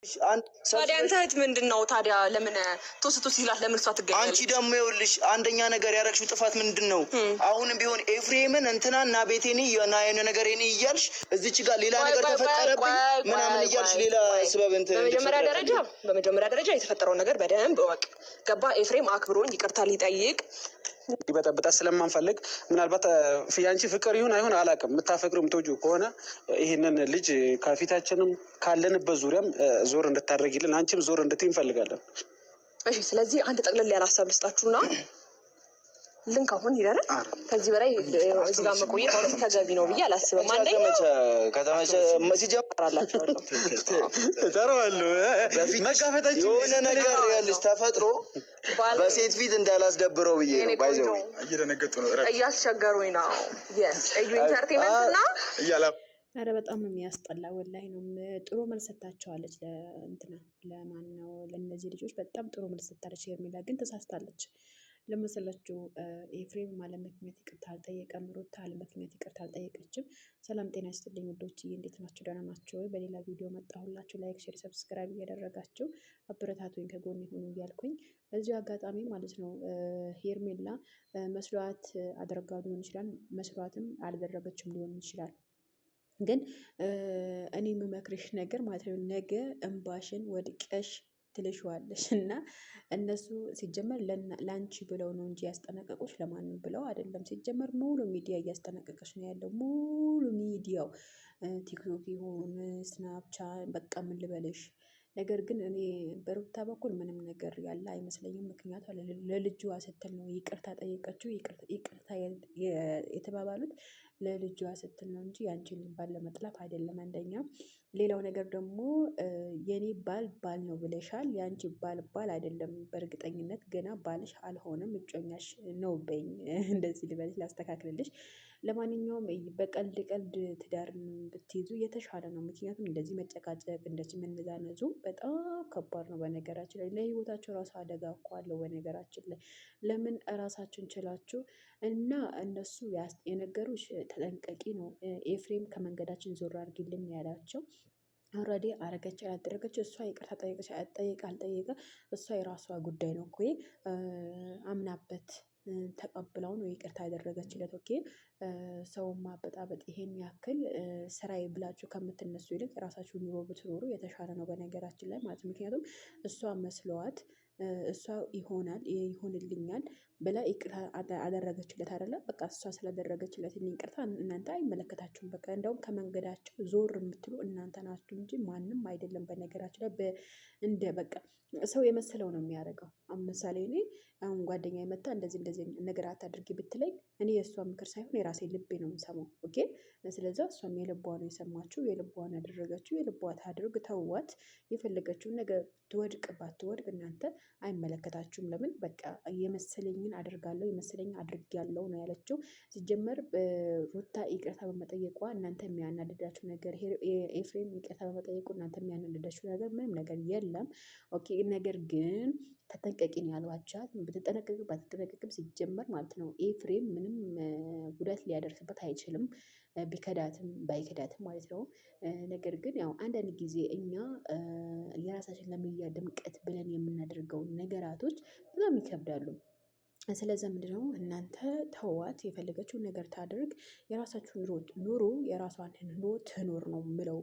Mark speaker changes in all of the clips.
Speaker 1: ታዲያ አንተ እህት ምንድነው ታዲያ ለምን ቶስቶ ሲላት ለምን እሷ ትገኛለች?
Speaker 2: አንቺ ደግሞ ይኸውልሽ አንደኛ ነገር ያረግሽው ጥፋት ምንድነው? አሁንም ቢሆን ኤፍሬምን እንትናና ቤቴኒ እና የሆነ ነገር እኔ እያልሽ እዚች ጋር ሌላ ነገር ተፈጠረብኝ ምናምን እያልሽ ሌላ ስበብ እንትን
Speaker 1: በመጀመሪያ ደረጃ የተፈጠረውን ነገር በደንብ እወቅ። ገባ? ኤፍሬም አክብሮኝ ይቅርታ ሊጠይቅ
Speaker 3: ይበጠብጣ ስለማንፈልግ ምናልባት ያንቺ ፍቅር ይሁን አይሁን አላውቅም። የምታፈቅሩ የምትወጂው ከሆነ ይህንን ልጅ ከፊታችንም ካለንበት ዙሪያም ዞር እንድታደርጊልን አንቺም ዞር እንድትይ እንፈልጋለን።
Speaker 1: እሺ፣ ስለዚህ አንድ ጠቅለል ያለ ሀሳብ ልስጣችሁና ልንክ አሁን ይላል። ከዚህ በላይ እዚህ ጋር መቆየት አሁን ተገቢ ነው ብዬ አላስብም። አንደኛ
Speaker 2: ከተመቸ ሲጀምራላችሁ
Speaker 3: ተራዋሉ መጋፈታችሁ
Speaker 2: የሆነ ነገር ያለሽ ተፈጥሮ በሴት ፊት እንዳላስደብረው ብዬ ነው። ባይዘው
Speaker 3: እየደነገጡ ነው፣
Speaker 1: እያስቸገሩኝ ነው። yes እዩ ኢንተርቴይንመንት እና
Speaker 3: እያላ
Speaker 4: አረ በጣም ነው የሚያስጠላ። ወላሂ ነው ጥሩ መልስ ሰጣቸዋለች። ለእንትና ለማን ነው ለእነዚህ ልጆች በጣም ጥሩ መልስ ሰጣለች። ሄርሜላ ግን ተሳስታለች። ለመሰላችሁ ኤፍሬም አለምክንያት ይቅርታ አልጠየቀም። ሩታ አለምክንያት ይቅርታ አልጠየቀችም። ሰላም ጤና ይስጥልኝ ውዶች፣ እንዴት ናችሁ? ደህና ናችሁ ወይ? በሌላ ቪዲዮ መጣሁላችሁ። ላይክ፣ ሼር፣ ሰብስክራይብ እያደረጋችሁ አበረታቱኝ፣ ከጎን ይሁኑ እያልኩኝ በዚሁ አጋጣሚ ማለት ነው ሄርሜላ መስሏት አድርጋው ሊሆን ይችላል፣ መስሏትም አልደረገችም ሊሆን ይችላል። ግን እኔ የምመክርሽ ነገር ማለት ነው ነገ እንባሽን ወድቀሽ ትልሽዋለሽ እና እነሱ ሲጀመር ለአንቺ ብለው ነው እንጂ ያስጠነቀቁሽ ለማንም ብለው አይደለም። ሲጀመር ሙሉ ሚዲያ እያስጠነቀቀሽ ነው ያለው። ሙሉ ሚዲያው ቲክቶክ ይሁን ስናፕቻት በቃ ምን ልበልሽ። ነገር ግን እኔ በሩታ በኩል ምንም ነገር ያለ አይመስለኝም። ምክንያቱ ለልጅዋ ስትል ነው ይቅርታ ጠየቀችው። ይቅርታ የተባባሉት ለልጅዋ ስትል ነው እንጂ ያንቺን ባል ለመጥላት አይደለም። አንደኛ ሌላው ነገር ደግሞ የኔ ባል ነው ብለሻል። ያንቺ ባል አይደለም። በእርግጠኝነት ገና ባልሽ አልሆነም፣ እጮኛሽ ነው በኝ እንደዚህ ልበልሽ፣ ላስተካክልልሽ። ለማንኛውም በቀልድ ትዳር ብትይዙ የተሻለ ነው። ምክንያቱም እንደዚህ መጨቃጨቅ፣ እንደዚህ መነዛነዙ በጣም ከባድ ነው። በነገራችን ላይ ለህይወታቸው ራሱ አደጋ እኮ አለው። በነገራችን ላይ ለምን እራሳችሁን ችላችሁ እና እነሱ የነገሩሽ ተጠንቀቂ ነው። ኤፍሬም ከመንገዳችን ዞር አድርጊልን ያላቸው ኦልሬዲ አረገች ያላደረገች እሷ ይቅርታ ጠየቀች አልጠየቀ እሷ የራሷ ጉዳይ ነው እኮ አምናበት ተቀብለው ነው ይቅርታ ያደረገችለት። ኦኬ ሰውን ማበጣበጥ ይሄን ያክል ስራዬ ብላችሁ ከምትነሱ ይልቅ የራሳችሁ ኑሮ ብትኖሩ የተሻለ ነው በነገራችን ላይ ማለት ነው። ምክንያቱም እሷ መስለዋት እሷ ይሆንልኛል ብላ ይቅርታ አደረገችለት አይደለ? በቃ እሷ ስላደረገችለት ይቅርታ እናንተ አይመለከታችሁም። በቃ እንደውም ከመንገዳቸው ዞር የምትሉ እናንተ ናችሁ እንጂ ማንም አይደለም። በነገራችን ላይ እንደ በቃ ሰው የመሰለው ነው የሚያደርገው። ምሳሌ እኔ አሁን ጓደኛ የመጣ እንደዚህ ነገር አታድርጊ ብትለኝ እኔ የእሷ ምክር ሳይሆን የራሴ ልቤ ነው የምሰማው። ኦኬ ስለዛ እሷም የልቧ ነው የሰማችው፣ የልቧን ያደረገችው፣ የልቧ ታድርግ፣ ተዋት። የፈለገችውን ነገር ትወድቅ ባትወድቅ እናንተ አይመለከታችሁም። ለምን በቃ የመሰለኝን አድርጋለሁ የመሰለኝ አድርጊያለሁ ነው ያለችው። ሲጀመር ሩታ ይቅርታ በመጠየቋ እናንተ የሚያናድዳችሁ ነገር፣ ኤፍሬም ይቅርታ በመጠየቁ እናንተ የሚያናድዳችሁ ነገር ምንም ነገር የለም። ኦኬ ነገር ግን ተጠንቀቂ ነው ያሏቻት። ብትጠነቀቅ ባትጠነቀቅም ሲጀመር ማለት ነው ኤፍሬም ምንም ጉዳት ሊያደርስበት አይችልም፣ ቢከዳትም ባይከዳትም ማለት ነው። ነገር ግን ያው አንዳንድ ጊዜ እኛ የራሳችን ለሚዲያ ድምቀት ብለን የምናደርገው ነገራቶች በጣም ይከብዳሉ። ስለዚ ምንድነው እናንተ ተዋት፣ የፈለገችውን ነገር ታድርግ፣ የራሳችሁን ኑሮ የራሷን ኑሮ ትኖር ነው ምለው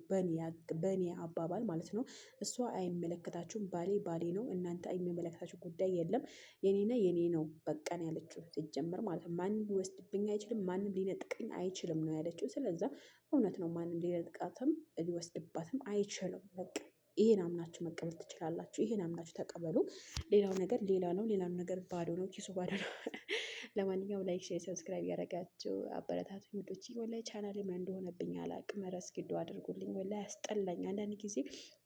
Speaker 4: በእኔ አባባል ማለት ነው። እሷ አይመለከታችሁም፣ ባሌ ነው፣ እናንተ የሚመለከታችሁ ጉዳይ የለም፣ የኔና የኔ ነው በቃ ነው ያለችው። ሲጀመር ማለት ነው ማንም ሊወስድብኝ አይችልም፣ ማንም ሊነጥቀኝ አይችልም ነው ያለችው። ስለዛ እውነት ነው፣ ማንም ሊነጥቃትም ሊወስድባትም አይችልም። በቃ ይሄን አምናችሁ መቀበል ትችላላችሁ። ይሄን አምናችሁ ተቀበሉ። ሌላው ነገር ሌላ ነው። ሌላው ነገር ባዶ ነው፣ ኪሱ ባዶ ነው። ለማንኛውም ላይክ፣ ሼር፣ ሰብስክራይብ ያደረጋችሁ አበረታቱ ውዶች። ወላሂ ቻናሌ ምን እንደሆነብኝ አላቅም። ረስኪዶ አድርጉልኝ። ወላሂ ያስጠላኝ። አንዳንድ ጊዜ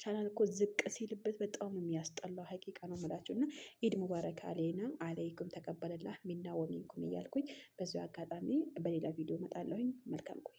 Speaker 4: ቻናል እኮ ዝቅ ሲልበት በጣም የሚያስጠላው ሀቂቃ ነው የምላችሁ። እና ኢድ ሙባረክ አሌና አለይኩም ተቀበለላህ ሚና ወሚንኩም እያልኩኝ በዚሁ አጋጣሚ በሌላ ቪዲዮ እመጣለሁኝ። መልካም ቆይ